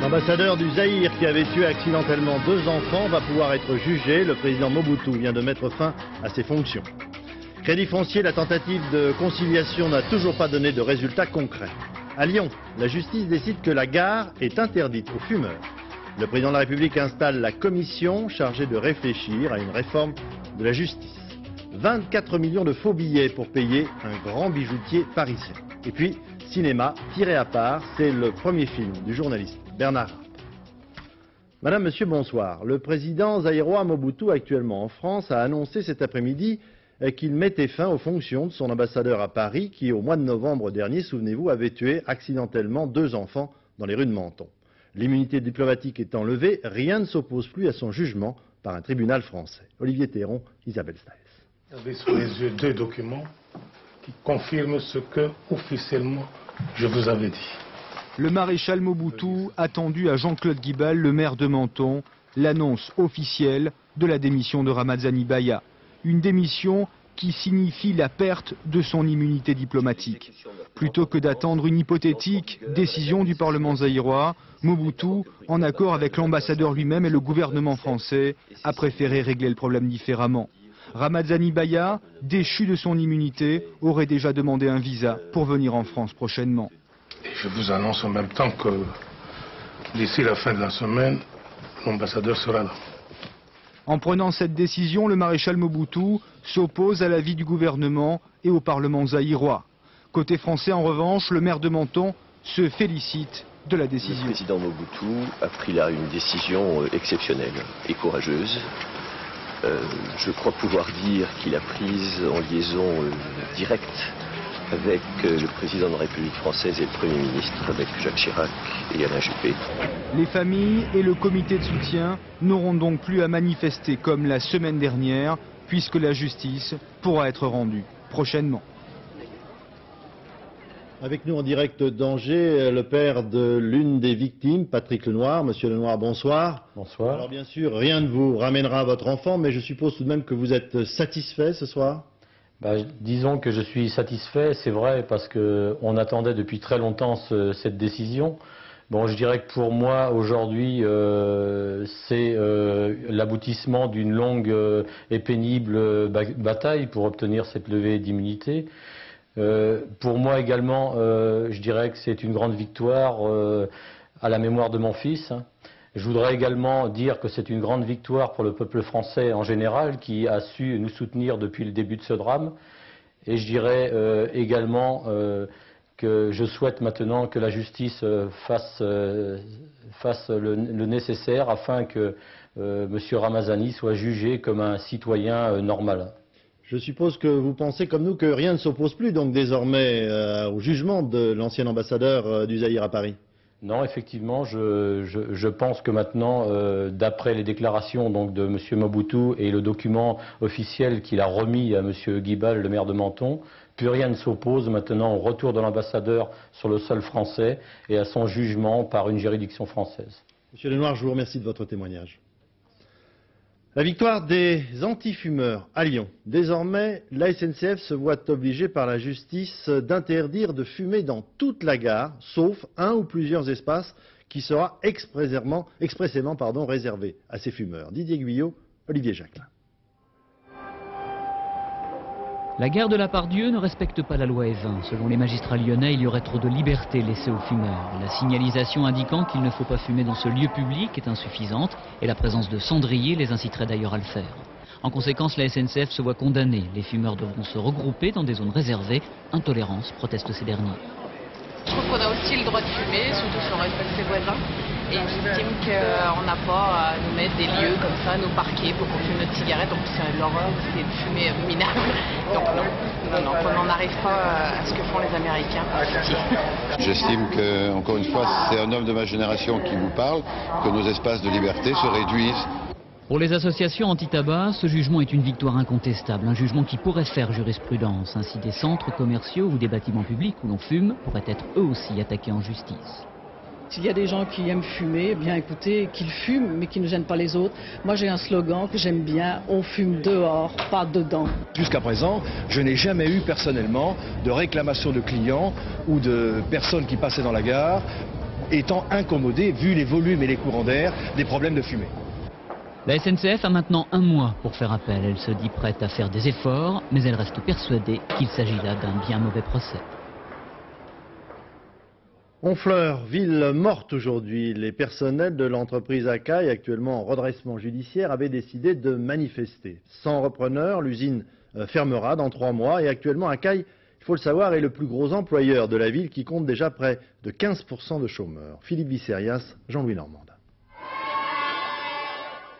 L'ambassadeur du Zaïre qui avait tué accidentellement 2 enfants va pouvoir être jugé. Le président Mobutu vient de mettre fin à ses fonctions. Crédit foncier, la tentative de conciliation n'a toujours pas donné de résultats concrets. À Lyon, la justice décide que la gare est interdite aux fumeurs. Le président de la République installe la commission chargée de réfléchir à une réforme de la justice. 24 millions de faux billets pour payer un grand bijoutier parisien. Et puis, cinéma, tiré à part, c'est le premier film du journaliste Bernard Rapp. Madame, Monsieur, bonsoir. Le président zaïrois Mobutu, actuellement en France, a annoncé cet après-midi qu'il mettait fin aux fonctions de son ambassadeur à Paris qui, au mois de novembre dernier, souvenez-vous, avait tué accidentellement 2 enfants dans les rues de Menton. L'immunité diplomatique étant levée, rien ne s'oppose plus à son jugement par un tribunal français. Olivier Théron, Isabelle Staes. J'avais sous les yeux 2 documents qui confirment ce que, officiellement, je vous avais dit. Le maréchal Mobutu a tendu à Jean-Claude Guibal, le maire de Menton, l'annonce officielle de la démission de Ramazani Baya. Une démission qui signifie la perte de son immunité diplomatique. Plutôt que d'attendre une hypothétique décision du Parlement zaïrois, Mobutu, en accord avec l'ambassadeur lui-même et le gouvernement français, a préféré régler le problème différemment. Ramazani Baya, déchu de son immunité, aurait déjà demandé un visa pour venir en France prochainement. Et je vous annonce en même temps que d'ici la fin de la semaine, l'ambassadeur sera là. En prenant cette décision, le maréchal Mobutu s'oppose à l'avis du gouvernement et au Parlement zaïrois. Côté français, en revanche, le maire de Menton se félicite de la décision. Le président Mobutu a pris là une décision exceptionnelle et courageuse. Je crois pouvoir dire qu'il a prise en liaison directe avec le président de la République française et le Premier ministre, avec Jacques Chirac et Alain Juppé. Les familles et le comité de soutien n'auront donc plus à manifester comme la semaine dernière, puisque la justice pourra être rendue prochainement. Avec nous en direct d'Angers, le père de l'une des victimes, Patrick Lenoir. Monsieur Lenoir, bonsoir. Bonsoir. Alors bien sûr, rien ne vous ramènera à votre enfant, mais je suppose tout de même que vous êtes satisfait ce soir? Disons que je suis satisfait, c'est vrai, parce qu'on attendait depuis très longtemps cette décision. Bon, je dirais que pour moi, aujourd'hui, c'est l'aboutissement d'une longue et pénible bataille pour obtenir cette levée d'immunité. Pour moi également, je dirais que c'est une grande victoire à la mémoire de mon fils. Je voudrais également dire que c'est une grande victoire pour le peuple français en général qui a su nous soutenir depuis le début de ce drame. Et je dirais également que je souhaite maintenant que la justice fasse le nécessaire afin que M. Ramazani soit jugé comme un citoyen normal. Je suppose que vous pensez comme nous que rien ne s'oppose plus donc désormais au jugement de l'ancien ambassadeur du Zaïre à Paris. Non, effectivement, je pense que maintenant, d'après les déclarations donc, de M. Mobutu et le document officiel qu'il a remis à M. Guibal, le maire de Menton, plus rien ne s'oppose maintenant au retour de l'ambassadeur sur le sol français et à son jugement par une juridiction française. Monsieur Lenoir, je vous remercie de votre témoignage. La victoire des anti-fumeurs à Lyon. Désormais, la SNCF se voit obligée par la justice d'interdire de fumer dans toute la gare, sauf un ou plusieurs espaces qui sera expressément réservé à ces fumeurs. Didier Guyot, Olivier Jacquelin. La gare de la Part-Dieu ne respecte pas la loi E20. Selon les magistrats lyonnais, il y aurait trop de liberté laissée aux fumeurs. La signalisation indiquant qu'il ne faut pas fumer dans ce lieu public est insuffisante et la présence de cendriers les inciterait d'ailleurs à le faire. En conséquence, la SNCF se voit condamnée. Les fumeurs devront se regrouper dans des zones réservées. Intolérance, protestent ces derniers. Je trouve qu'on a aussi le droit de fumer, surtout si on respecte ses voisins. Et j'estime qu'on n'a pas à nous mettre des lieux comme ça, nous parquer pour qu'on fume notre cigarette. En plus, c'est l'horreur, c'est de fumer minable. Donc non, qu'on n'en arrive pas à ce que font les Américains. J'estime que, encore une fois, c'est un homme de ma génération qui vous parle, que nos espaces de liberté se réduisent. Pour les associations anti-tabac, ce jugement est une victoire incontestable, un jugement qui pourrait faire jurisprudence. Ainsi, des centres commerciaux ou des bâtiments publics où l'on fume pourraient être eux aussi attaqués en justice. S'il y a des gens qui aiment fumer, eh bien écoutez, qu'ils fument, mais qui ne gênent pas les autres. Moi j'ai un slogan que j'aime bien, on fume dehors, pas dedans. Jusqu'à présent, je n'ai jamais eu personnellement de réclamation de clients ou de personnes qui passaient dans la gare étant incommodés, vu les volumes et les courants d'air, des problèmes de fumée. La SNCF a maintenant 1 mois pour faire appel. Elle se dit prête à faire des efforts, mais elle reste persuadée qu'il s'agit là d'un bien mauvais procès. Honfleur, ville morte aujourd'hui. Les personnels de l'entreprise Akai, actuellement en redressement judiciaire, avaient décidé de manifester. Sans repreneur, l'usine fermera dans 3 mois et actuellement Akai, il faut le savoir, est le plus gros employeur de la ville qui compte déjà près de 15% de chômeurs. Philippe Visserias, Jean-Louis Normande.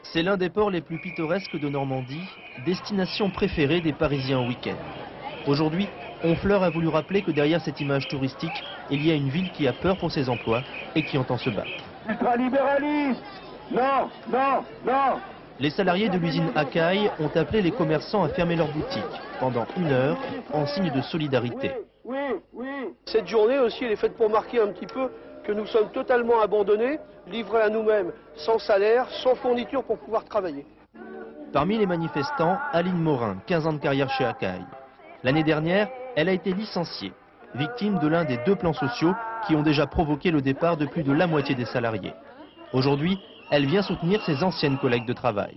C'est l'un des ports les plus pittoresques de Normandie, destination préférée des Parisiens au week-end. Aujourd'hui, Honfleur a voulu rappeler que derrière cette image touristique, il y a une ville qui a peur pour ses emplois et qui entend se battre. Ultralibéralisme ! Non, non, non ! Les salariés de l'usine Akai ont appelé les commerçants à fermer leurs boutiques pendant 1 heure en signe de solidarité. Oui, oui, oui. Cette journée aussi, elle est faite pour marquer un petit peu que nous sommes totalement abandonnés, livrés à nous-mêmes, sans salaire, sans fourniture pour pouvoir travailler. Parmi les manifestants, Aline Morin, 15 ans de carrière chez Akai. L'année dernière, elle a été licenciée, victime de l'un des 2 plans sociaux qui ont déjà provoqué le départ de plus de la moitié des salariés. Aujourd'hui, elle vient soutenir ses anciennes collègues de travail.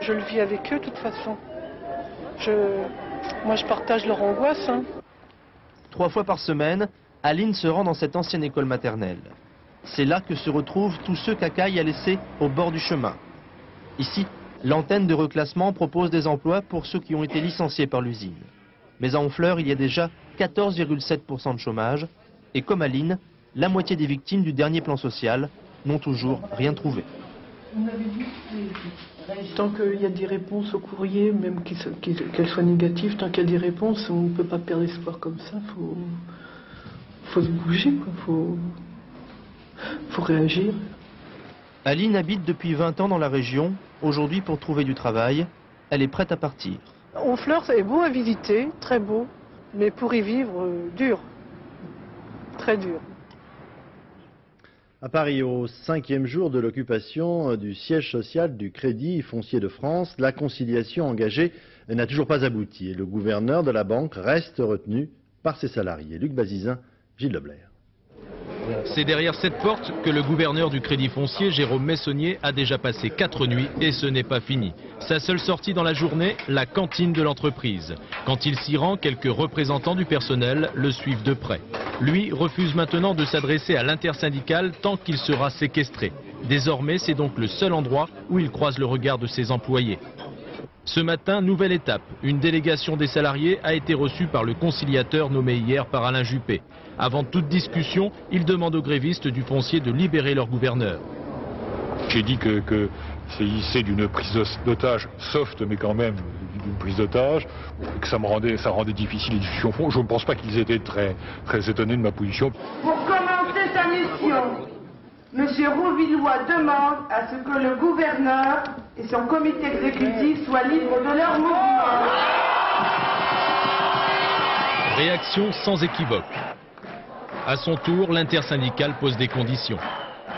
Je le vis avec eux de toute façon. Moi je partage leur angoisse. 3 fois par semaine, Aline se rend dans cette ancienne école maternelle. C'est là que se retrouvent tous ceux qu'Akai a laissés au bord du chemin. Ici, l'antenne de reclassement propose des emplois pour ceux qui ont été licenciés par l'usine. Mais à Honfleur, il y a déjà 14,7% de chômage. Et comme Aline, la moitié des victimes du dernier plan social n'ont toujours rien trouvé. Tant qu'il y a des réponses au courrier, même qu'elles soient négatives, tant qu'il y a des réponses, on ne peut pas perdre espoir comme ça. Faut se bouger, faut réagir. Aline habite depuis 20 ans dans la région. Aujourd'hui, pour trouver du travail, elle est prête à partir. Honfleur, c'est beau à visiter, très beau, mais pour y vivre, dur, très dur. À Paris, au 5e jour de l'occupation du siège social du Crédit Foncier de France, la conciliation engagée n'a toujours pas abouti et le gouverneur de la banque reste retenu par ses salariés. Luc Bazizin, Gilles Leblair. C'est derrière cette porte que le gouverneur du Crédit Foncier, Jérôme Messonnier, a déjà passé 4 nuits et ce n'est pas fini. Sa seule sortie dans la journée, la cantine de l'entreprise. Quand il s'y rend, quelques représentants du personnel le suivent de près. Lui refuse maintenant de s'adresser à l'intersyndicale tant qu'il sera séquestré. Désormais, c'est donc le seul endroit où il croise le regard de ses employés. Ce matin, nouvelle étape. Une délégation des salariés a été reçue par le conciliateur nommé hier par Alain Juppé. Avant toute discussion, il demande aux grévistes du foncier de libérer leur gouverneur. J'ai dit que c'est d'une prise d'otage soft, mais quand même d'une prise d'otage, que ça rendait difficile les discussions au fond. Je ne pense pas qu'ils étaient très étonnés de ma position. Pour commencer sa mission, M. Rouvillois demande à ce que le gouverneur et son comité exécutif soient libres de leur mouvement. Réaction sans équivoque. À son tour, l'intersyndicale pose des conditions.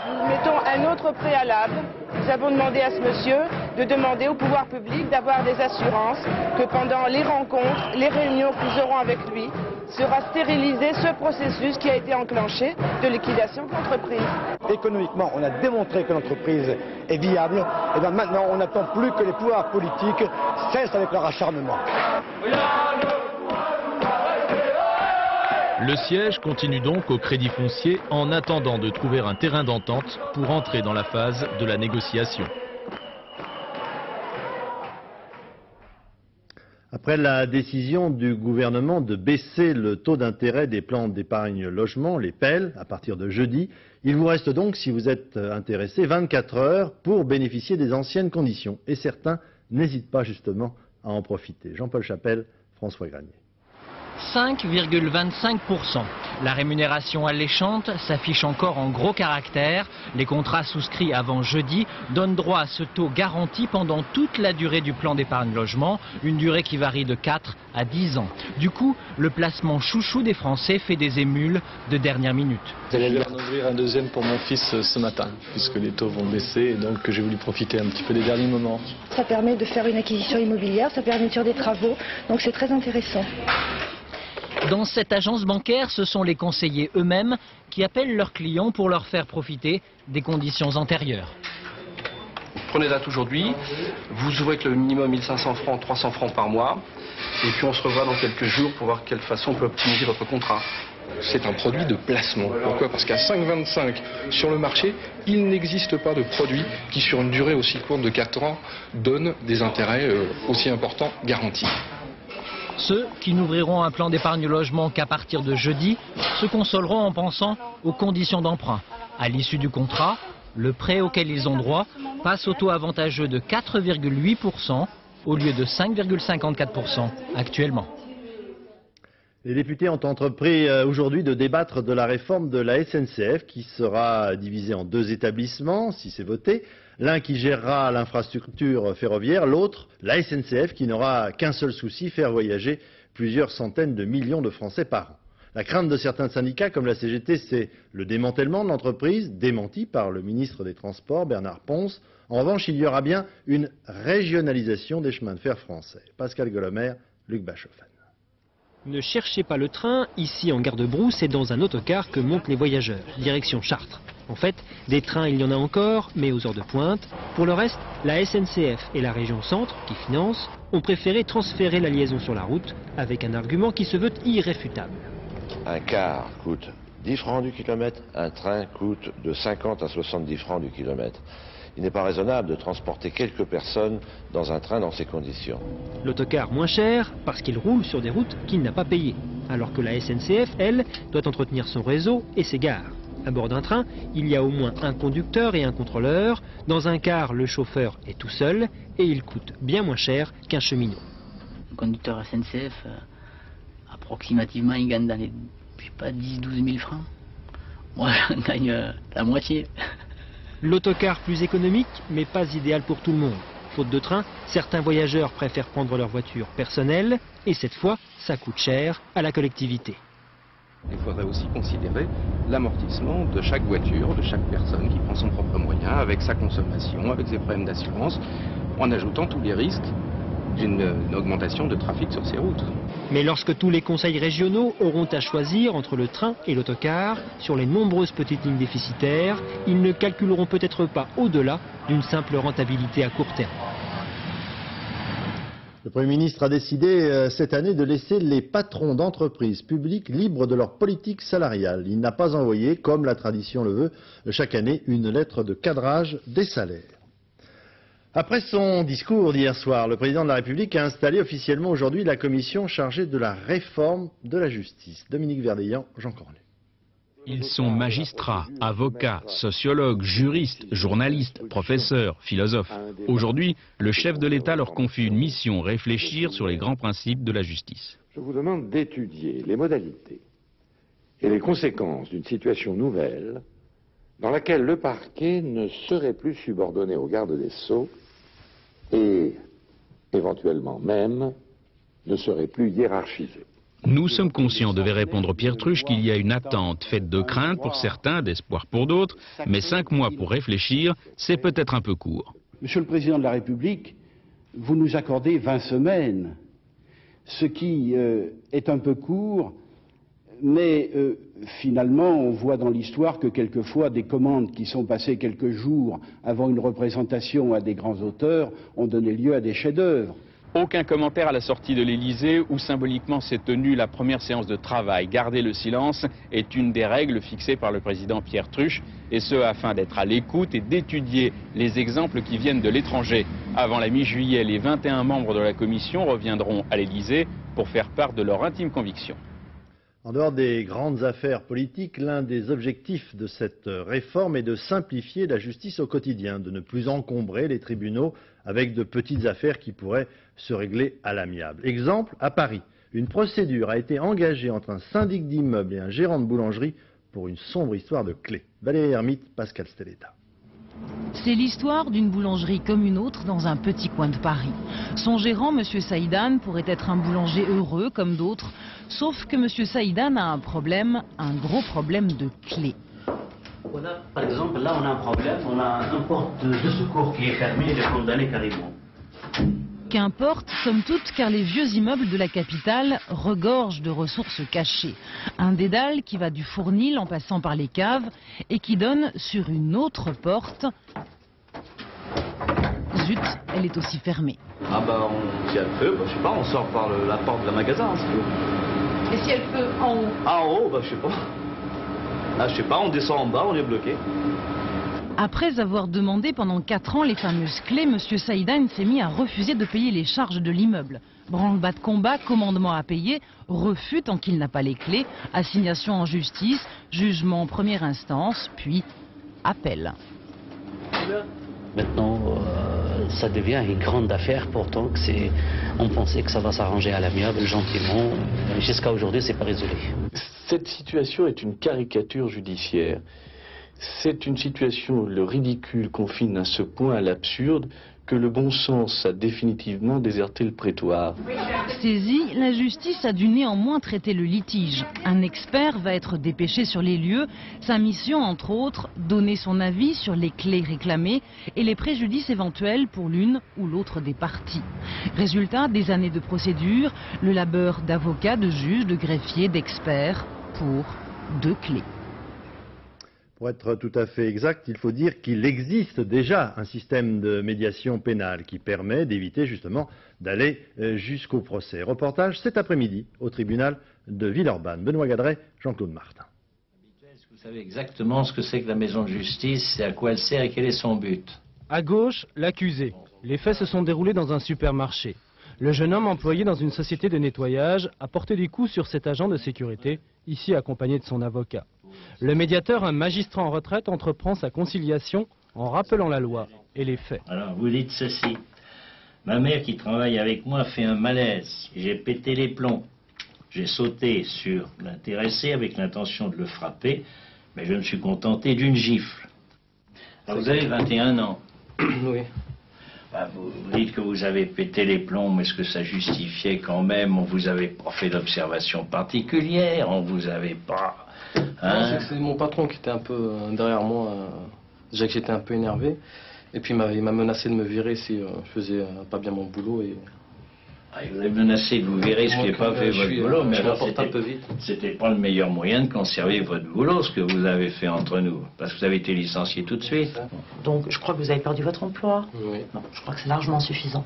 Nous mettons un autre préalable. Nous avons demandé à ce monsieur de demander au pouvoir public d'avoir des assurances que pendant les rencontres, les réunions que nous aurons avec lui, sera stérilisé ce processus qui a été enclenché de liquidation de l'entreprise. Économiquement, on a démontré que l'entreprise est viable. Et bien maintenant, on n'attend plus que les pouvoirs politiques cessent avec leur acharnement. Le siège continue donc au Crédit Foncier en attendant de trouver un terrain d'entente pour entrer dans la phase de la négociation. Après la décision du gouvernement de baisser le taux d'intérêt des plans d'épargne logement, les PEL, à partir de jeudi, il vous reste donc, si vous êtes intéressé, 24 heures pour bénéficier des anciennes conditions. Et certains n'hésitent pas justement à en profiter. Jean-Paul Chapelle, François Granier. 5,25%. La rémunération alléchante s'affiche encore en gros caractères. Les contrats souscrits avant jeudi donnent droit à ce taux garanti pendant toute la durée du plan d'épargne logement, une durée qui varie de 4 à 10 ans. Du coup, le placement chouchou des Français fait des émules de dernière minute. Je vais en ouvrir un deuxième pour mon fils ce matin, puisque les taux vont baisser et donc j'ai voulu profiter un petit peu des derniers moments. Ça permet de faire une acquisition immobilière, ça permet de faire des travaux, donc c'est très intéressant. Dans cette agence bancaire, ce sont les conseillers eux-mêmes qui appellent leurs clients pour leur faire profiter des conditions antérieures. Prenez date aujourd'hui, vous ouvrez avec le minimum 1500 francs, 300 francs par mois, et puis on se revoit dans quelques jours pour voir de quelle façon on peut optimiser votre contrat. C'est un produit de placement. Pourquoi? Parce qu'à 5,25 sur le marché, il n'existe pas de produit qui, sur une durée aussi courte de 4 ans, donne des intérêts aussi importants garantis. Ceux qui n'ouvriront un plan d'épargne logement qu'à partir de jeudi se consoleront en pensant aux conditions d'emprunt. À l'issue du contrat, le prêt auquel ils ont droit passe au taux avantageux de 4,8% au lieu de 5,54% actuellement. Les députés ont entrepris aujourd'hui de débattre de la réforme de la SNCF qui sera divisée en 2 établissements, si c'est voté. L'un qui gérera l'infrastructure ferroviaire, l'autre, la SNCF, qui n'aura qu'un seul souci, faire voyager plusieurs centaines de millions de Français par an. La crainte de certains syndicats, comme la CGT, c'est le démantèlement de l'entreprise, démenti par le ministre des Transports, Bernard Ponce. En revanche, il y aura bien une régionalisation des chemins de fer français. Pascal Golomer, Luc Bachofen. Ne cherchez pas le train, ici en gare de Brousse et dans un autocar que montent les voyageurs, direction Chartres. En fait, des trains il y en a encore, mais aux heures de pointe. Pour le reste, la SNCF et la région Centre, qui financent, ont préféré transférer la liaison sur la route, avec un argument qui se veut irréfutable. Un car coûte 10 francs du kilomètre, un train coûte de 50 à 70 francs du kilomètre. Il n'est pas raisonnable de transporter quelques personnes dans un train dans ces conditions. L'autocar moins cher parce qu'il roule sur des routes qu'il n'a pas payées, alors que la SNCF, elle, doit entretenir son réseau et ses gares. À bord d'un train, il y a au moins un conducteur et un contrôleur. Dans un car, le chauffeur est tout seul et il coûte bien moins cher qu'un cheminot. Le conducteur SNCF, approximativement, il gagne dans les 10-12 000 francs. Moi, j'en gagne la moitié. L'autocar plus économique, mais pas idéal pour tout le monde. Faute de train, certains voyageurs préfèrent prendre leur voiture personnelle, et cette fois, ça coûte cher à la collectivité. Il faudrait aussi considérer l'amortissement de chaque voiture, de chaque personne qui prend son propre moyen, avec sa consommation, avec ses problèmes d'assurance, en ajoutant tous les risques d'une augmentation de trafic sur ces routes. Mais lorsque tous les conseils régionaux auront à choisir entre le train et l'autocar, sur les nombreuses petites lignes déficitaires, ils ne calculeront peut-être pas au-delà d'une simple rentabilité à court terme. Le Premier ministre a décidé cette année de laisser les patrons d'entreprises publiques libres de leur politique salariale. Il n'a pas envoyé, comme la tradition le veut, chaque année une lettre de cadrage des salaires. Après son discours d'hier soir, le président de la République a installé officiellement aujourd'hui la commission chargée de la réforme de la justice. Dominique Verdeillan, Jean Cornu. Ils sont magistrats, avocats, sociologues, juristes, journalistes, professeurs, philosophes. Aujourd'hui, le chef de l'État leur confie une mission, réfléchir sur les grands principes de la justice. Je vous demande d'étudier les modalités et les conséquences d'une situation nouvelle dans laquelle le parquet ne serait plus subordonné au garde des Sceaux et, éventuellement même, ne serait plus hiérarchisé. Nous sommes conscients, devait répondre Pierre Truche, qu'il y a une attente faite de crainte pour certains, d'espoir pour d'autres, mais 5 mois pour réfléchir, c'est peut-être un peu court. Monsieur le Président de la République, vous nous accordez 20 semaines, ce qui est un peu court, mais finalement on voit dans l'histoire que quelquefois des commandes qui sont passées quelques jours avant une représentation à des grands auteurs ont donné lieu à des chefs-d'œuvre. Aucun commentaire à la sortie de l'Élysée où symboliquement s'est tenue la première séance de travail. Garder le silence est une des règles fixées par le président Pierre Truche, et ce afin d'être à l'écoute et d'étudier les exemples qui viennent de l'étranger. Avant la mi-juillet, les 21 membres de la commission reviendront à l'Élysée pour faire part de leur intime conviction. En dehors des grandes affaires politiques, l'un des objectifs de cette réforme est de simplifier la justice au quotidien, de ne plus encombrer les tribunaux avec de petites affaires qui pourraient se régler à l'amiable. Exemple, à Paris, une procédure a été engagée entre un syndic d'immeuble et un gérant de boulangerie pour une sombre histoire de clés. Valérie Hermite, Pascal Stelletta. C'est l'histoire d'une boulangerie comme une autre dans un petit coin de Paris. Son gérant, M. Saïdan, pourrait être un boulanger heureux comme d'autres, sauf que M. Saïdan a un problème, un gros problème de clés. Par exemple, là on a un problème, on a un porte de secours qui est fermé, il est condamné carrément. Qu'importe, somme toute, car les vieux immeubles de la capitale regorgent de ressources cachées. Un dédale qui va du fournil en passant par les caves et qui donne sur une autre porte. Zut, elle est aussi fermée. Ah bah si elle peut, je sais pas, on sort par la porte d'un magasin. Et si elle peut en haut? Ah, en haut, bah je sais pas. Là je sais pas, on descend en bas, on est bloqué. Après avoir demandé pendant 4 ans les fameuses clés, M. Saïdane s'est mis à refuser de payer les charges de l'immeuble. Branle-bas de combat, commandement à payer, refus tant qu'il n'a pas les clés, assignation en justice, jugement en première instance, puis appel. Maintenant, ça devient une grande affaire, pourtant que on pensait que ça va s'arranger à l'amiable, gentiment. Jusqu'à aujourd'hui, c'est pas résolu. Cette situation est une caricature judiciaire. C'est une situation où le ridicule confine à ce point à l'absurde que le bon sens a définitivement déserté le prétoire. Saisie, la justice a dû néanmoins traiter le litige. Un expert va être dépêché sur les lieux. Sa mission, entre autres, donner son avis sur les clés réclamées et les préjudices éventuels pour l'une ou l'autre des parties. Résultat, des années de procédure, le labeur d'avocats, de juges, de greffiers, d'experts pour 2 clés. Pour être tout à fait exact, il faut dire qu'il existe déjà un système de médiation pénale qui permet d'éviter justement d'aller jusqu'au procès. Reportage cet après-midi au tribunal de Villeurbanne. Benoît Gadret, Jean-Claude Martin. Est-ce que vous savez exactement ce que c'est que la maison de justice, et à quoi elle sert et quel est son but? À gauche, l'accusé. Les faits se sont déroulés dans un supermarché. Le jeune homme employé dans une société de nettoyage a porté des coups sur cet agent de sécurité, ici accompagné de son avocat. Le médiateur, un magistrat en retraite, entreprend sa conciliation en rappelant la loi et les faits. Alors, vous dites ceci. Ma mère qui travaille avec moi fait un malaise. J'ai pété les plombs. J'ai sauté sur l'intéressé avec l'intention de le frapper, mais je me suis contenté d'une gifle. Alors, vous avez 21 ans. Oui. Bah, vous dites que vous avez pété les plombs, mais est-ce que ça justifiait quand même? On vous avait pas fait d'observation particulière, on vous avait pas... Hein? C'est mon patron qui était un peu derrière moi, déjà que j'étais un peu énervé, et puis il m'a menacé de me virer si je faisais pas bien mon boulot. Et... Ah, il vous a menacé de vous virer si vous n'avez pas fait votre boulot, mais alors c'était pas le meilleur moyen de conserver votre boulot, ce que vous avez fait entre nous, parce que vous avez été licencié tout de suite. Donc je crois que vous avez perdu votre emploi. Oui. Non, je crois que c'est largement suffisant.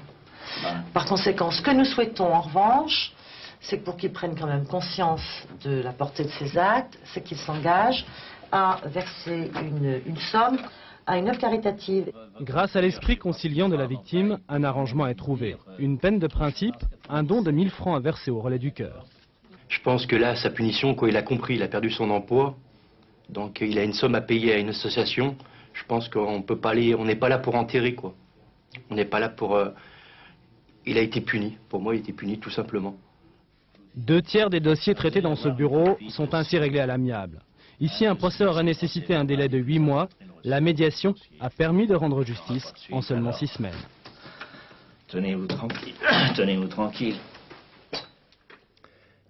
Par conséquent, ce que nous souhaitons en revanche, c'est que pour qu'il prenne quand même conscience de la portée de ses actes, c'est qu'il s'engage à verser une somme à une œuvre caritative. Grâce à l'esprit conciliant de la victime, un arrangement est trouvé. Une peine de principe, un don de 1000 francs à verser au Relais du Cœur. Je pense que là, sa punition, quoi, il a compris, il a perdu son emploi, donc il a une somme à payer à une association. Je pense qu'on peut pas aller, on n'est pas là pour enterrer, quoi. On n'est pas là pour... Il a été puni. Pour moi, il a été puni tout simplement. 2/3 des dossiers traités dans ce bureau sont ainsi réglés à l'amiable. Ici, un procès aurait nécessité un délai de 8 mois. La médiation a permis de rendre justice en seulement 6 semaines. Tenez-vous tranquille. Tenez-vous tranquille.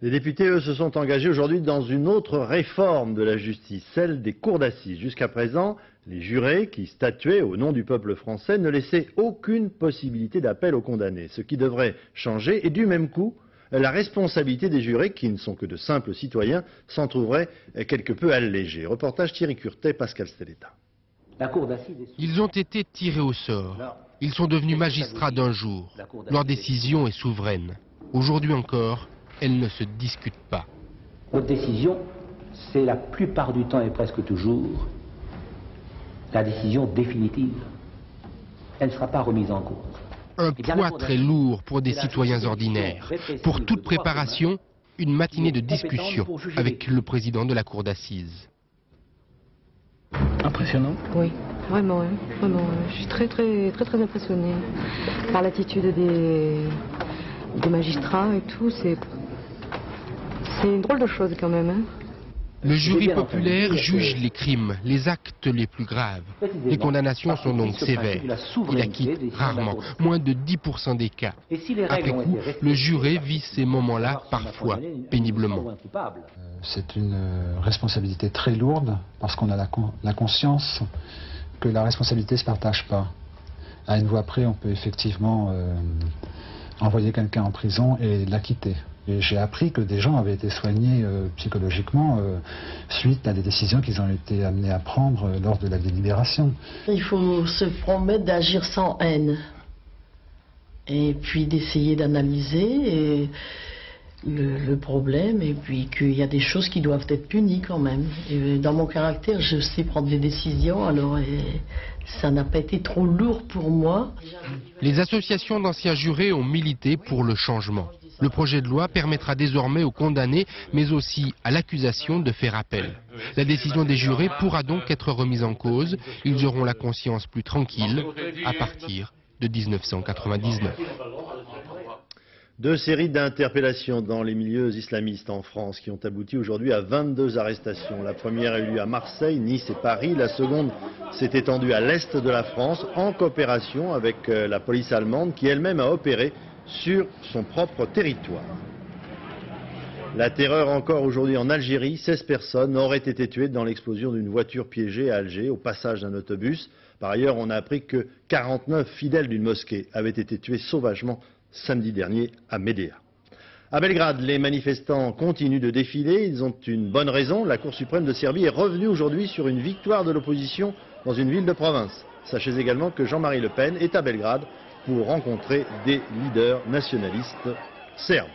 Les députés, eux, se sont engagés aujourd'hui dans une autre réforme de la justice, celle des cours d'assises. Jusqu'à présent, les jurés qui statuaient au nom du peuple français ne laissaient aucune possibilité d'appel aux condamnés. Ce qui devrait changer, et du même coup, la responsabilité des jurés, qui ne sont que de simples citoyens, s'en trouverait quelque peu allégée. Reportage Thierry Curtet, Pascal Stelletta. Ils ont été tirés au sort. Ils sont devenus magistrats d'un jour. Leur décision est souveraine. Aujourd'hui encore, elle ne se discute pas. Votre décision, c'est la plupart du temps et presque toujours la décision définitive. Elle ne sera pas remise en cause. Un poids très lourd pour des citoyens ordinaires. Pour toute préparation, une matinée de discussion avec le président de la cour d'assises. Impressionnant. Oui, vraiment, hein, vraiment. Je suis très impressionnée par l'attitude des magistrats et tout. C'est une drôle de chose quand même. Hein. Le jury populaire juge les crimes, les actes les plus graves. Les condamnations sont donc sévères. Il acquitte rarement, moins de 10% des cas. Après coup, le jury vit ces moments-là parfois péniblement. C'est une responsabilité très lourde parce qu'on a la conscience que la responsabilité ne se partage pas. À une voix près, on peut effectivement envoyer quelqu'un en prison et l'acquitter. Et j'ai appris que des gens avaient été soignés psychologiquement suite à des décisions qu'ils ont été amenés à prendre lors de la délibération. Il faut se promettre d'agir sans haine et puis d'essayer d'analyser le problème et puis qu'il y a des choses qui doivent être punies quand même. Et dans mon caractère, je sais prendre des décisions, alors ça n'a pas été trop lourd pour moi. Les associations d'anciens jurés ont milité pour le changement. Le projet de loi permettra désormais aux condamnés, mais aussi à l'accusation, de faire appel. La décision des jurés pourra donc être remise en cause. Ils auront la conscience plus tranquille à partir de 1999. Deux séries d'interpellations dans les milieux islamistes en France qui ont abouti aujourd'hui à 22 arrestations. La première a eu lieu à Marseille, Nice et Paris. La seconde s'est étendue à l'est de la France en coopération avec la police allemande qui elle-même a opéré sur son propre territoire. La terreur encore aujourd'hui en Algérie. 16 personnes auraient été tuées dans l'explosion d'une voiture piégée à Alger au passage d'un autobus. Par ailleurs, on a appris que 49 fidèles d'une mosquée avaient été tués sauvagement samedi dernier à Médéa. À Belgrade, les manifestants continuent de défiler. Ils ont une bonne raison. La Cour suprême de Serbie est revenue aujourd'hui sur une victoire de l'opposition dans une ville de province. Sachez également que Jean-Marie Le Pen est à Belgrade pour rencontrer des leaders nationalistes serbes.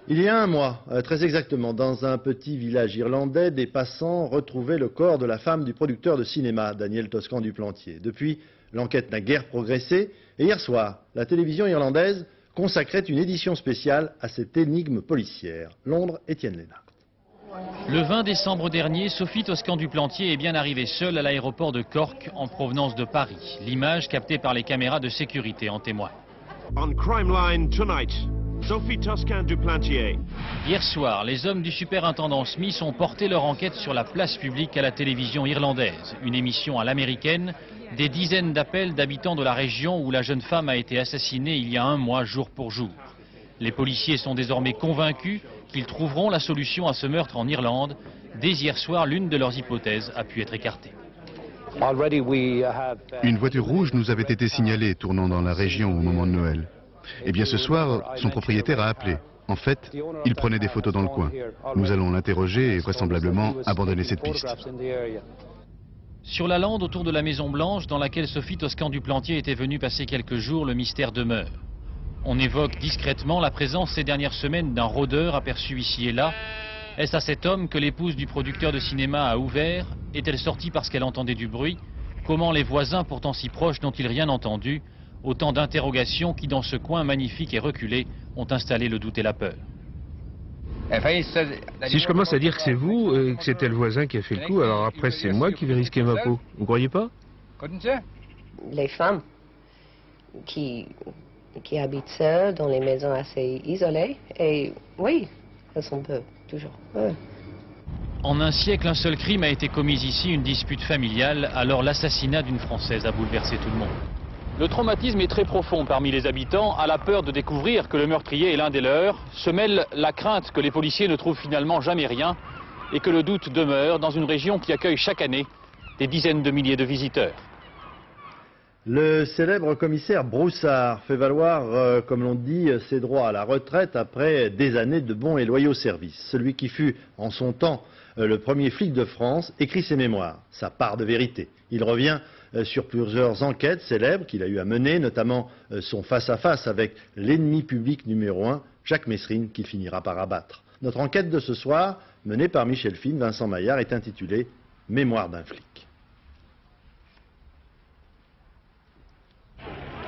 Il y a un mois, très exactement, dans un petit village irlandais, des passants retrouvaient le corps de la femme du producteur de cinéma, Daniel Toscan du Plantier. Depuis, l'enquête n'a guère progressé. Et hier soir, la télévision irlandaise consacrait une édition spéciale à cette énigme policière. Londres, Étienne Lénard. Le 20 décembre dernier, Sophie Toscan du Plantier est bien arrivée seule à l'aéroport de Cork en provenance de Paris. L'image captée par les caméras de sécurité en témoigne. On Crime Line tonight, Sophie Toscan du Plantier. Hier soir, les hommes du superintendant Smith ont porté leur enquête sur la place publique à la télévision irlandaise. Une émission à l'américaine, des dizaines d'appels d'habitants de la région où la jeune femme a été assassinée il y a un mois, jour pour jour. Les policiers sont désormais convaincus qu'ils trouveront la solution à ce meurtre en Irlande. Dès hier soir, l'une de leurs hypothèses a pu être écartée. Une voiture rouge nous avait été signalée tournant dans la région au moment de Noël. Eh bien ce soir, son propriétaire a appelé. En fait, il prenait des photos dans le coin. Nous allons l'interroger et vraisemblablement abandonner cette piste. Sur la lande autour de la Maison Blanche, dans laquelle Sophie Toscan du Plantier était venue passer quelques jours, le mystère demeure. On évoque discrètement la présence ces dernières semaines d'un rôdeur aperçu ici et là. Est-ce à cet homme que l'épouse du producteur de cinéma a ouvert? Est-elle sortie parce qu'elle entendait du bruit? Comment les voisins, pourtant si proches, n'ont-ils rien entendu? Autant d'interrogations qui, dans ce coin magnifique et reculé, ont installé le doute et la peur. Si je commence à dire que c'est vous et que c'était le voisin qui a fait le coup, alors après c'est moi qui vais risquer ma peau. Vous croyez pas? Les femmes qui habitent seules dans les maisons assez isolées, et oui, elles sont peu, toujours. Ouais. En un siècle, un seul crime a été commis ici, une dispute familiale, alors l'assassinat d'une Française a bouleversé tout le monde. Le traumatisme est très profond parmi les habitants. À la peur de découvrir que le meurtrier est l'un des leurs, se mêle la crainte que les policiers ne trouvent finalement jamais rien et que le doute demeure dans une région qui accueille chaque année des dizaines de milliers de visiteurs. Le célèbre commissaire Broussard fait valoir, comme l'on dit, ses droits à la retraite après des années de bons et loyaux services. Celui qui fut, en son temps, le premier flic de France, écrit ses mémoires, sa part de vérité. Il revient sur plusieurs enquêtes célèbres qu'il a eu à mener, notamment son face-à-face avec l'ennemi public numéro 1, Jacques Messrine, qu'il finira par abattre. Notre enquête de ce soir, menée par Michel Fine, Vincent Maillard, est intitulée « Mémoire d'un flic ».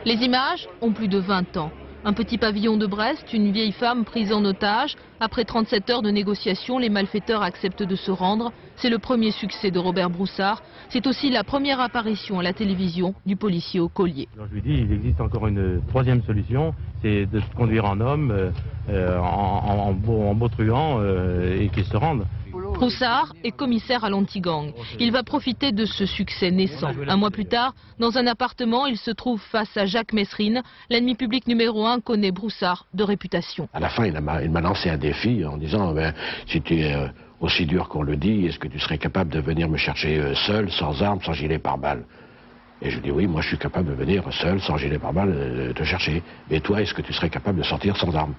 Les images ont plus de 20 ans. Un petit pavillon de Brest, une vieille femme prise en otage. Après 37 heures de négociations, les malfaiteurs acceptent de se rendre. C'est le premier succès de Robert Broussard. C'est aussi la première apparition à la télévision du policier au collier. Alors je lui dis, il existe encore une troisième solution, c'est de se conduire en homme, en beau truand, et qu'il se rende. Broussard est commissaire à l'anti-gang. Il va profiter de ce succès naissant. Un mois plus tard, dans un appartement, il se trouve face à Jacques Messrine. L'ennemi public numéro 1 connaît Broussard de réputation. À la fin, il m'a lancé un défi en disant si tu es aussi dur qu'on le dit, est-ce que tu serais capable de venir me chercher seul, sans armes, sans gilet pare-balles? Et je dis oui, moi je suis capable de venir seul, sans gilet pare-balles, te chercher. Et toi, est-ce que tu serais capable de sortir sans armes?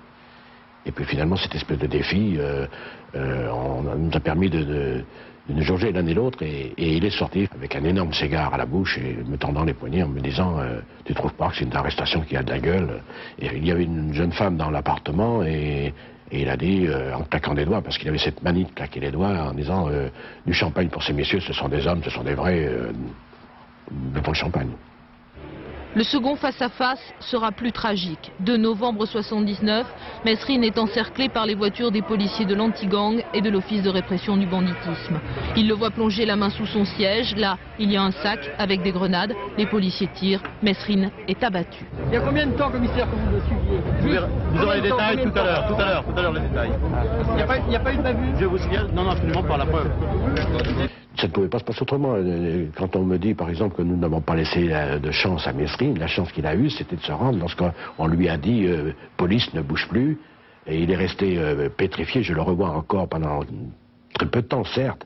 Et puis finalement, cette espèce de défi nous a permis de nous jauger l'un et l'autre. Et il est sorti avec un énorme cigare à la bouche et me tendant les poignets en me disant tu trouves pas que c'est une arrestation qui a de la gueule? Et il y avait une jeune femme dans l'appartement et il a dit, en claquant des doigts, parce qu'il avait cette manie de claquer les doigts, en disant du champagne pour ces messieurs, ce sont des hommes, ce sont des vrais, buvons le champagne. Le second face-à-face sera plus tragique. De novembre 79, Mesrine est encerclé par les voitures des policiers de l'anti-gang et de l'office de répression du banditisme. Il le voit plonger la main sous son siège. Là, il y a un sac avec des grenades. Les policiers tirent. Mesrine est abattu. Il y a combien de temps, commissaire, que vous le suiviez? Vous aurez les détails tout à l'heure les détails. Il n'y a pas eu de bavure? Je vous signale, non, absolument pas, la preuve. Ça ne pouvait pas se passer autrement. Quand on me dit, par exemple, que nous n'avons pas laissé de chance à Mesrine, la chance qu'il a eue, c'était de se rendre lorsqu'on lui a dit « police, ne bouge plus ». Et il est resté pétrifié, je le revois encore pendant très peu de temps, certes,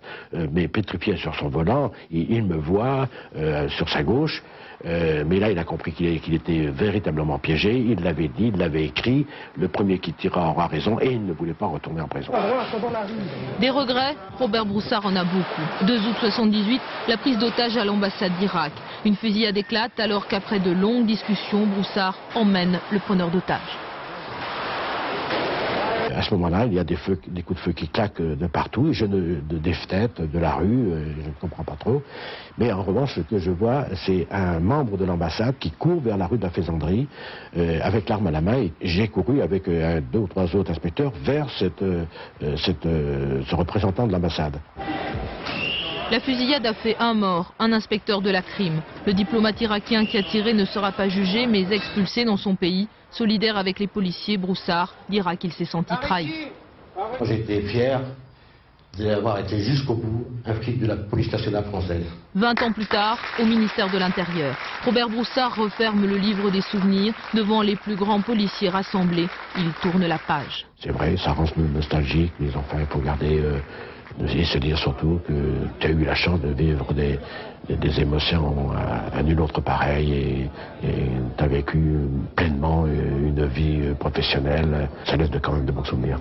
mais pétrifié sur son volant. Il me voit sur sa gauche, mais là, il a compris qu'il était véritablement piégé. Il l'avait dit, il l'avait écrit. Le premier qui tirera aura raison et il ne voulait pas retourner en prison. Des regrets, Robert Broussard en a beaucoup. 2 août 78, la prise d'otage à l'ambassade d'Irak. Une fusillade éclate alors qu'après de longues discussions, Broussard emmène le preneur d'otages. À ce moment-là, il y a des coups de feu qui claquent de partout, des fenêtres, de la rue, je ne comprends pas trop. Mais en revanche, ce que je vois, c'est un membre de l'ambassade qui court vers la rue de la Faisanderie avec l'arme à la main. J'ai couru avec 2 ou 3 autres inspecteurs vers ce représentant de l'ambassade. La fusillade a fait 1 mort, un inspecteur de la crime. Le diplomate irakien qui a tiré ne sera pas jugé mais expulsé dans son pays. Solidaire avec les policiers, Broussard dira qu'il s'est senti trahi. J'étais fier d'avoir été jusqu'au bout un flic de la police nationale française. 20 ans plus tard, au ministère de l'Intérieur, Robert Broussard referme le livre des souvenirs devant les plus grands policiers rassemblés. Il tourne la page. C'est vrai, ça rend nostalgique, mais enfin, il faut garder... et se dire surtout que tu as eu la chance de vivre des émotions à nul autre pareil et tu as vécu pleinement une vie professionnelle. Ça laisse quand même de bons souvenirs.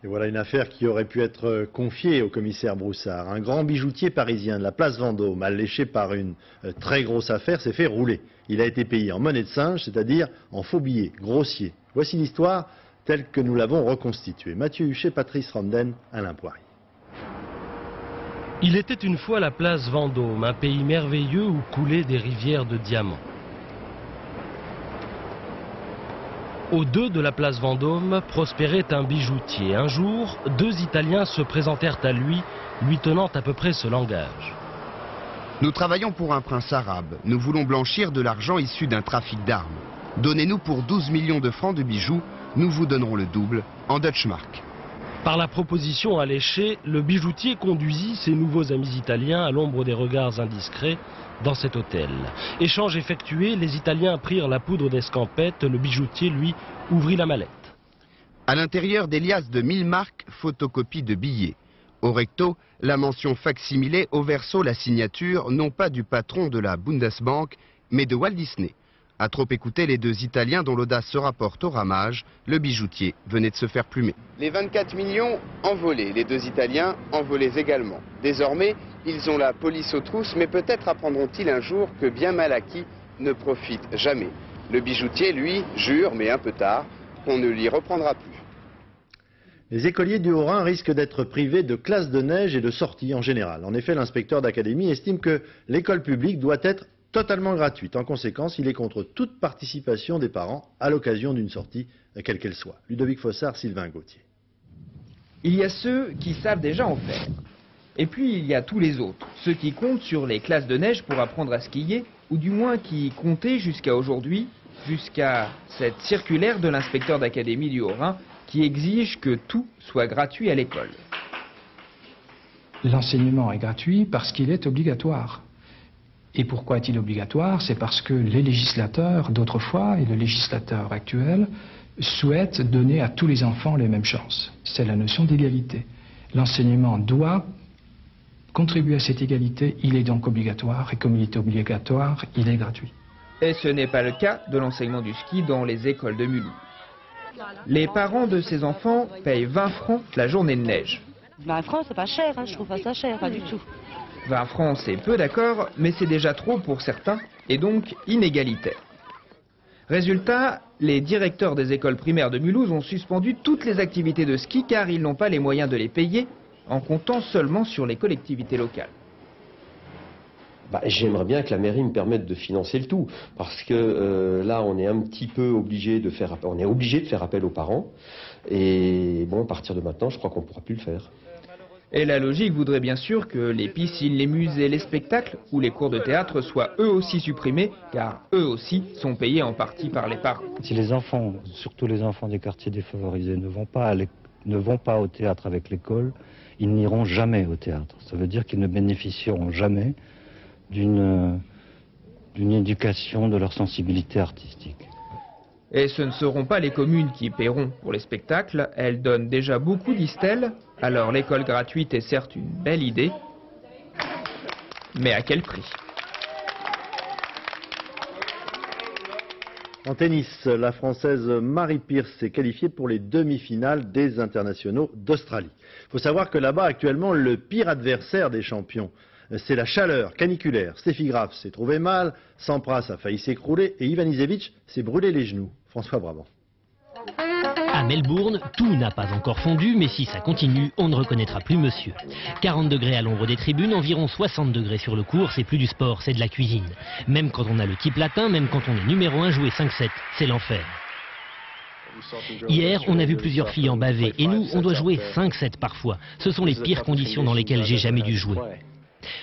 Et voilà une affaire qui aurait pu être confiée au commissaire Broussard. Un grand bijoutier parisien de la place Vendôme, alléché par une très grosse affaire, s'est fait rouler. Il a été payé en monnaie de singe, c'est-à-dire en faux billets grossiers. Voici l'histoire telle que nous l'avons reconstituée. Mathieu Huchet, Patrice Randen, Alain Poirier. Il était une fois la place Vendôme, un pays merveilleux où coulaient des rivières de diamants. Au 2 de la place Vendôme prospérait un bijoutier. Un jour, 2 Italiens se présentèrent à lui, lui tenant à peu près ce langage. Nous travaillons pour un prince arabe. Nous voulons blanchir de l'argent issu d'un trafic d'armes. Donnez-nous pour 12 millions de francs de bijoux. Nous vous donnerons le double en Deutschmark. Par la proposition alléchée, le bijoutier conduisit ses nouveaux amis italiens à l'ombre des regards indiscrets dans cet hôtel. Échange effectué, les Italiens prirent la poudre d'escampette, le bijoutier, lui, ouvrit la mallette. À l'intérieur des liasses de 1000 marques, photocopie de billets. Au recto, la mention facsimilée, au verso, la signature, non pas du patron de la Bundesbank, mais de Walt Disney. À trop écouter les 2 Italiens dont l'audace se rapporte au ramage, le bijoutier venait de se faire plumer. Les 24 millions envolés, les 2 Italiens envolés également. Désormais, ils ont la police aux trousses, mais peut-être apprendront-ils un jour que bien mal acquis ne profite jamais. Le bijoutier, lui, jure, mais un peu tard, qu'on ne l'y reprendra plus. Les écoliers du Haut-Rhin risquent d'être privés de classes de neige et de sorties en général. En effet, l'inspecteur d'académie estime que l'école publique doit être totalement gratuite. En conséquence, il est contre toute participation des parents à l'occasion d'une sortie, quelle qu'elle soit. Ludovic Fossard, Sylvain Gauthier. Il y a ceux qui savent déjà en faire. Et puis il y a tous les autres, ceux qui comptent sur les classes de neige pour apprendre à skier, ou du moins qui comptaient jusqu'à aujourd'hui, jusqu'à cette circulaire de l'inspecteur d'académie du Haut-Rhin qui exige que tout soit gratuit à l'école. L'enseignement est gratuit parce qu'il est obligatoire. Et pourquoi est-il obligatoire? C'est parce que les législateurs d'autrefois et le législateur actuel souhaitent donner à tous les enfants les mêmes chances. C'est la notion d'égalité. L'enseignement doit contribuer à cette égalité, il est donc obligatoire, et comme il est obligatoire, il est gratuit. Et ce n'est pas le cas de l'enseignement du ski dans les écoles de Mulhouse. Les parents de ces enfants payent 20 francs la journée de neige. 20 francs, c'est pas cher, hein, je trouve pas ça cher, pas du tout. 20 francs, c'est peu d'accord, mais c'est déjà trop pour certains, et donc inégalitaire. Résultat, les directeurs des écoles primaires de Mulhouse ont suspendu toutes les activités de ski car ils n'ont pas les moyens de les payer, en comptant seulement sur les collectivités locales. J'aimerais bien que la mairie me permette de financer le tout, parce que là on est un petit peu obligé de faire appel aux parents, et bon, à partir de maintenant je crois qu'on ne pourra plus le faire. Et la logique voudrait bien sûr que les piscines, les musées, les spectacles ou les cours de théâtre soient eux aussi supprimés, car eux aussi sont payés en partie par les parents. Si les enfants, surtout les enfants des quartiers défavorisés, ne vont pas au théâtre avec l'école, ils n'iront jamais au théâtre. Ça veut dire qu'ils ne bénéficieront jamais d'une éducation de leur sensibilité artistique. Et ce ne seront pas les communes qui paieront pour les spectacles, elles donnent déjà beaucoup, disent-elles. Alors l'école gratuite est certes une belle idée, mais à quel prix? En tennis, la Française Mary Pierce s'est qualifiée pour les demi-finales des internationaux d'Australie. Il faut savoir que là-bas, actuellement, le pire adversaire des champions, c'est la chaleur caniculaire. Steffi Graf s'est trouvé mal, Sampras a failli s'écrouler et Ivanisevic s'est brûlé les genoux. François Brabant. À Melbourne, tout n'a pas encore fondu, mais si ça continue, on ne reconnaîtra plus monsieur. 40 degrés à l'ombre des tribunes, environ 60 degrés sur le court, c'est plus du sport, c'est de la cuisine. Même quand on a le type latin, même quand on est numéro 1, jouer 5-7, c'est l'enfer. Hier, on a vu plusieurs filles en baver, et nous, on doit jouer 5-7 parfois. Ce sont les pires conditions dans lesquelles j'ai jamais dû jouer.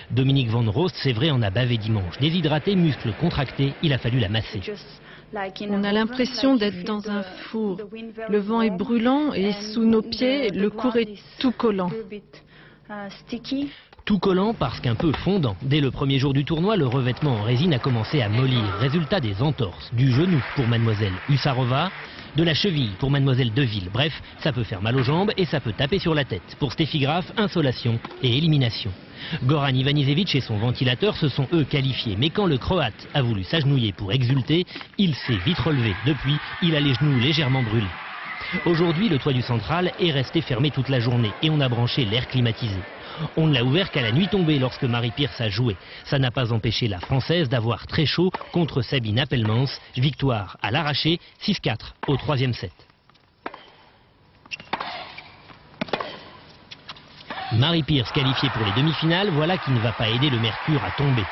Dominique Van Roost, c'est vrai, en a bavé dimanche. Déshydraté, muscles contractés, il a fallu la masser. On a l'impression d'être dans un four. Le vent est brûlant et sous nos pieds, le court est tout collant. Tout collant parce qu'un peu fondant. Dès le premier jour du tournoi, le revêtement en résine a commencé à mollir. Résultat des entorses. Du genou pour mademoiselle Hussarova, de la cheville pour mademoiselle Deville. Bref, ça peut faire mal aux jambes et ça peut taper sur la tête. Pour Steffi Graf, insolation et élimination. Goran Ivanisevic et son ventilateur se sont eux qualifiés. Mais quand le Croate a voulu s'agenouiller pour exulter, il s'est vite relevé. Depuis, il a les genoux légèrement brûlés. Aujourd'hui, le toit du central est resté fermé toute la journée et on a branché l'air climatisé. On ne l'a ouvert qu'à la nuit tombée lorsque Mary Pierce a joué. Ça n'a pas empêché la Française d'avoir très chaud contre Sabine Appelmans. Victoire à l'arraché, 6-4 au troisième set. Mary Pierce qualifiée pour les demi-finales, voilà qui ne va pas aider le mercure à tomber.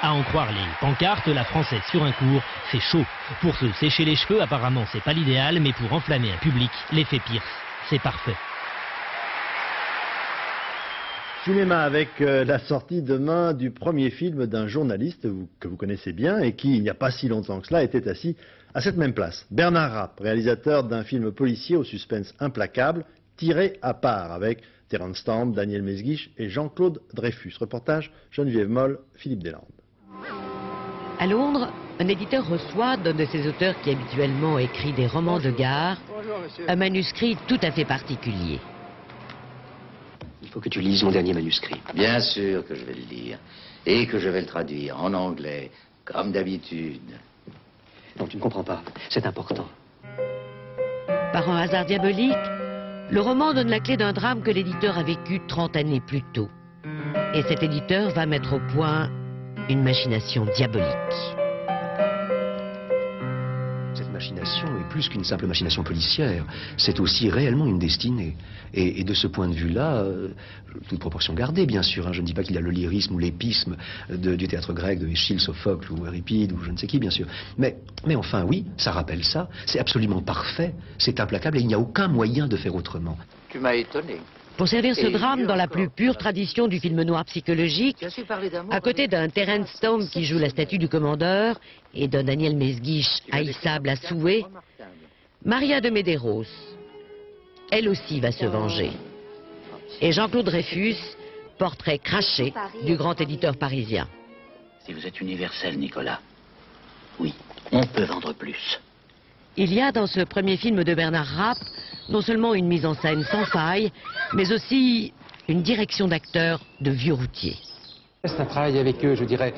À en croire les pancartes, la Française sur un court, c'est chaud. Pour se sécher les cheveux, apparemment c'est pas l'idéal, mais pour enflammer un public, l'effet Pierce, c'est parfait. Cinéma avec la sortie demain du premier film d'un journaliste que vous connaissez bien et qui, il n'y a pas si longtemps que cela, était assis à cette même place. Bernard Rapp, réalisateur d'un film policier au suspense implacable, tiré à part avec Terence Stamp, Daniel Mesguich et Jean-Claude Dreyfus. Reportage Geneviève Moll, Philippe Deslandes. À Londres, un éditeur reçoit d'un de ses auteurs qui habituellement écrit des romans de gare, un manuscrit tout à fait particulier. Il faut que tu lises mon dernier manuscrit. Bien sûr que je vais le lire. Et que je vais le traduire en anglais, comme d'habitude. Non, tu ne comprends pas. C'est important. Par un hasard diabolique, le roman donne la clé d'un drame que l'éditeur a vécu 30 années plus tôt. Et cet éditeur va mettre au point une machination diabolique. Cette machination est plus qu'une simple machination policière. C'est aussi réellement une destinée. Et de ce point de vue-là, toute proportion gardée, bien sûr. Je ne dis pas qu'il y a le lyrisme ou l'épisme du théâtre grec de Échille, Sophocle ou Euripide ou je ne sais qui, bien sûr. Mais enfin, oui, ça rappelle ça. C'est absolument parfait, c'est implacable et il n'y a aucun moyen de faire autrement. Tu m'as étonné. Pour servir ce drame dans la plus pure tradition du film noir psychologique, à côté d'un Terence Stamp qui joue la statue du commandeur et d'un Daniel Mesguich haïssable à souhait, Maria de Medeiros, elle aussi va se venger. Et Jean-Claude Dreyfus, portrait craché du grand éditeur parisien. Si vous êtes universel, Nicolas, oui, on peut vendre plus. Il y a dans ce premier film de Bernard Rapp non seulement une mise en scène sans faille, mais aussi une direction d'acteurs de vieux routiers. C'est un travail avec eux, je dirais,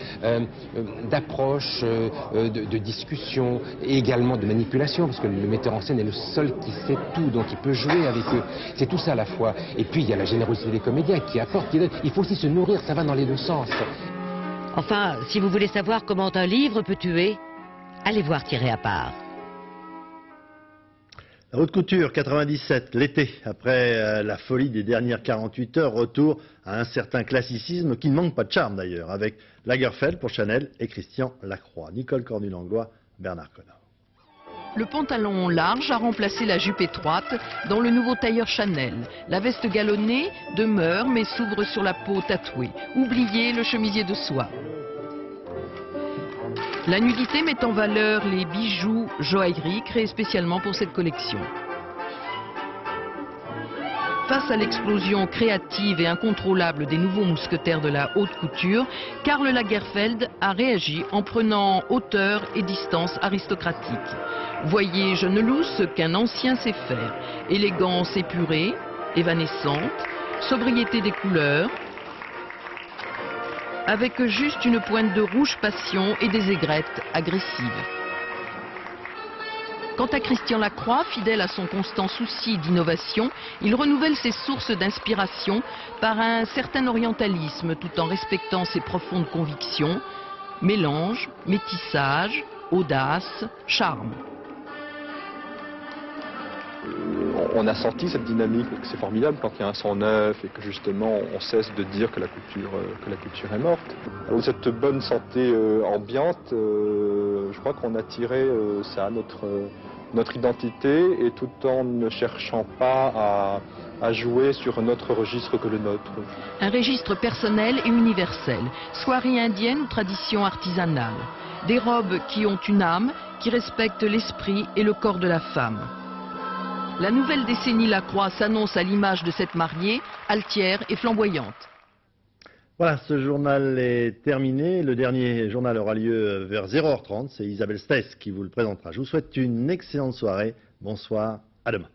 d'approche, de discussion et également de manipulation, parce que le metteur en scène est le seul qui sait tout, donc il peut jouer avec eux. C'est tout ça à la fois. Et puis il y a la générosité des comédiens qui apportent, qui donnent. Il faut aussi se nourrir, ça va dans les deux sens. Enfin, si vous voulez savoir comment un livre peut tuer, allez voir Tiré à part. La Haute Couture, 97, l'été, après la folie des dernières 48 heures, retour à un certain classicisme qui ne manque pas de charme d'ailleurs, avec Lagerfeld pour Chanel et Christian Lacroix. Nicole Cornu-Langlois, Bernard Connor. Le pantalon large a remplacé la jupe étroite dans le nouveau tailleur Chanel. La veste galonnée demeure mais s'ouvre sur la peau tatouée. Oubliez le chemisier de soie. La nudité met en valeur les bijoux joaillerie créés spécialement pour cette collection. Face à l'explosion créative et incontrôlable des nouveaux mousquetaires de la haute couture, Karl Lagerfeld a réagi en prenant hauteur et distance aristocratique. Voyez, jeune loup, ce qu'un ancien sait faire. Élégance épurée, évanescente, sobriété des couleurs, avec juste une pointe de rouge passion et des aigrettes agressives. Quant à Christian Lacroix, fidèle à son constant souci d'innovation, il renouvelle ses sources d'inspiration par un certain orientalisme tout en respectant ses profondes convictions. Mélange, métissage, audace, charme. On a senti cette dynamique, c'est formidable quand il y a un sang neuf et que justement on cesse de dire que la couture est morte. Cette bonne santé ambiante, je crois qu'on a tiré ça à notre identité et tout en ne cherchant pas à jouer sur un autre registre que le nôtre. Un registre personnel et universel, soirée indienne ou tradition artisanale. Des robes qui ont une âme, qui respectent l'esprit et le corps de la femme. La nouvelle décennie Lacroix s'annonce à l'image de cette mariée, altière et flamboyante. Voilà, ce journal est terminé. Le dernier journal aura lieu vers 0h30. C'est Isabelle Stess qui vous le présentera. Je vous souhaite une excellente soirée. Bonsoir, à demain.